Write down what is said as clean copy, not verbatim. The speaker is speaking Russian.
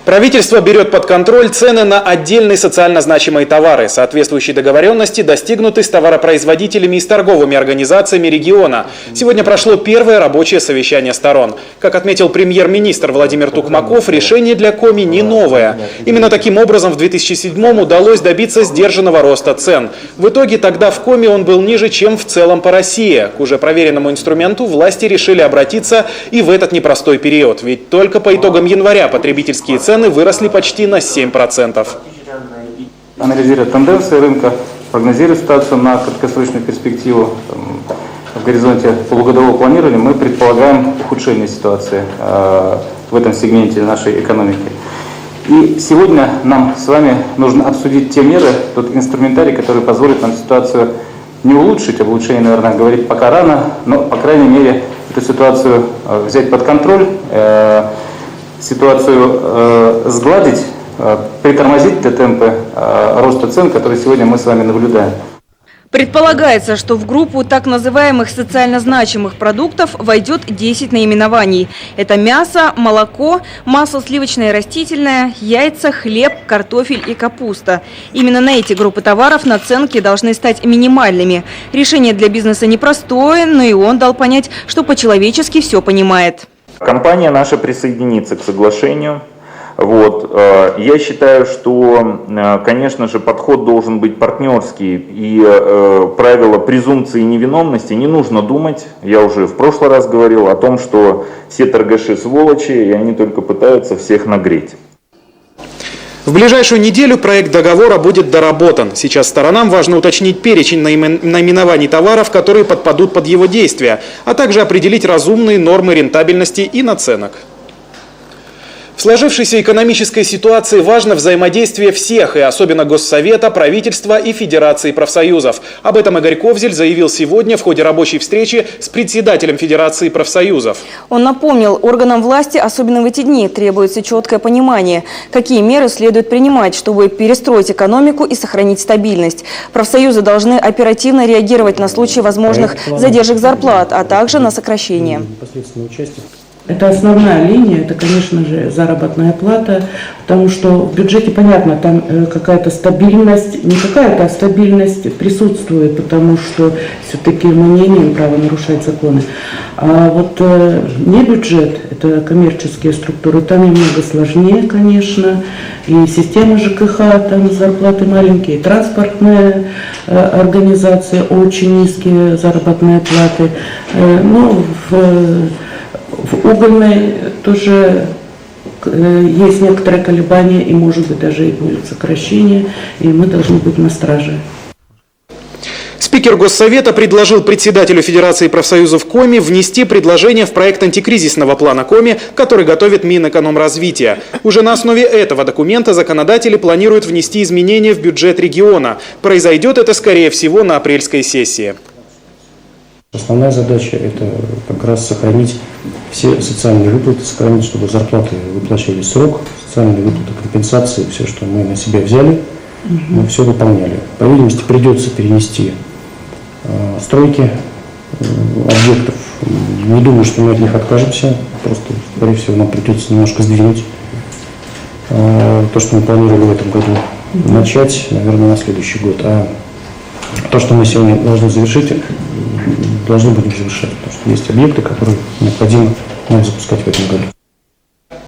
Правительство берет под контроль цены на отдельные социально значимые товары. Соответствующие договоренности достигнуты с товаропроизводителями и с торговыми организациями региона. Сегодня прошло первое рабочее совещание сторон. Как отметил премьер-министр Владимир Тукмаков, решение для Коми не новое. Именно таким образом в 2007-м удалось добиться сдержанного роста цен. В итоге тогда в Коми он был ниже, чем в целом по России. К уже проверенному инструменту власти решили обратиться и в этот непростой период. Ведь только по итогам января потребительские цены выросли почти на 7%. Анализируя тенденции рынка, прогнозируя ситуацию на краткосрочную перспективу, в горизонте полугодового планирования мы предполагаем ухудшение ситуации в этом сегменте нашей экономики. И сегодня нам с вами нужно обсудить те меры, тот инструментарий, который позволит нам ситуацию не улучшить, об улучшении, наверное, говорить пока рано, но, по крайней мере, эту ситуацию взять под контроль, ситуацию сгладить, притормозить те темпы роста цен, которые сегодня мы с вами наблюдаем. Предполагается, что в группу так называемых социально значимых продуктов войдет 10 наименований. Это мясо, молоко, масло сливочное и растительное, яйца, хлеб, картофель и капуста. Именно на эти группы товаров наценки должны стать минимальными. Решение для бизнеса непростое, но и он дал понять, что по-человечески все понимает. Компания наша присоединится к соглашению. Я считаю, что, конечно же, подход должен быть партнерский, и правило презумпции невиновности не нужно думать. Я уже в прошлый раз говорил о том, что все торгаши сволочи, и они только пытаются всех нагреть. В ближайшую неделю проект договора будет доработан. Сейчас сторонам важно уточнить перечень наименований товаров, которые подпадут под его действия, а также определить разумные нормы рентабельности и наценок. В сложившейся экономической ситуации важно взаимодействие всех, и особенно Госсовета, правительства и Федерации профсоюзов. Об этом Игорь Ковзель заявил сегодня в ходе рабочей встречи с председателем Федерации профсоюзов. Он напомнил, органам власти, особенно в эти дни, требуется четкое понимание, какие меры следует принимать, чтобы перестроить экономику и сохранить стабильность. Профсоюзы должны оперативно реагировать на случаи возможных задержек зарплат, а также на сокращение. Это основная линия, это, конечно же, заработная плата, потому что в бюджете, понятно, там какая-то стабильность, не какая-то, а стабильность присутствует, потому что все-таки мы не имеем права нарушать законы. А вот не бюджет, это коммерческие структуры, там немного сложнее, конечно, и система ЖКХ, там зарплаты маленькие, транспортные организации, очень низкие заработные платы, в угольной тоже есть некоторые колебания, и, может быть, даже и будет сокращение, и мы должны быть на страже. Спикер Госсовета предложил председателю Федерации профсоюзов Коми внести предложение в проект антикризисного плана Коми, который готовит Минэкономразвития. Уже на основе этого документа законодатели планируют внести изменения в бюджет региона. Произойдет это, скорее всего, на апрельской сессии. Основная задача – это как раз сохранить все социальные выплаты, сохранить, чтобы зарплаты выплачивались в срок, социальные выплаты, компенсации, все, что мы на себя взяли, мы все выполняли. По видимости, придется перенести стройки объектов. Не думаю, что мы от них откажемся, просто, скорее всего, нам придется немножко сдвинуть то, что мы планировали в этом году, начать, наверное, на следующий год. А то, что мы сегодня должны завершить, должны будем завершать, потому что есть объекты, которые необходимо запускать в этом году.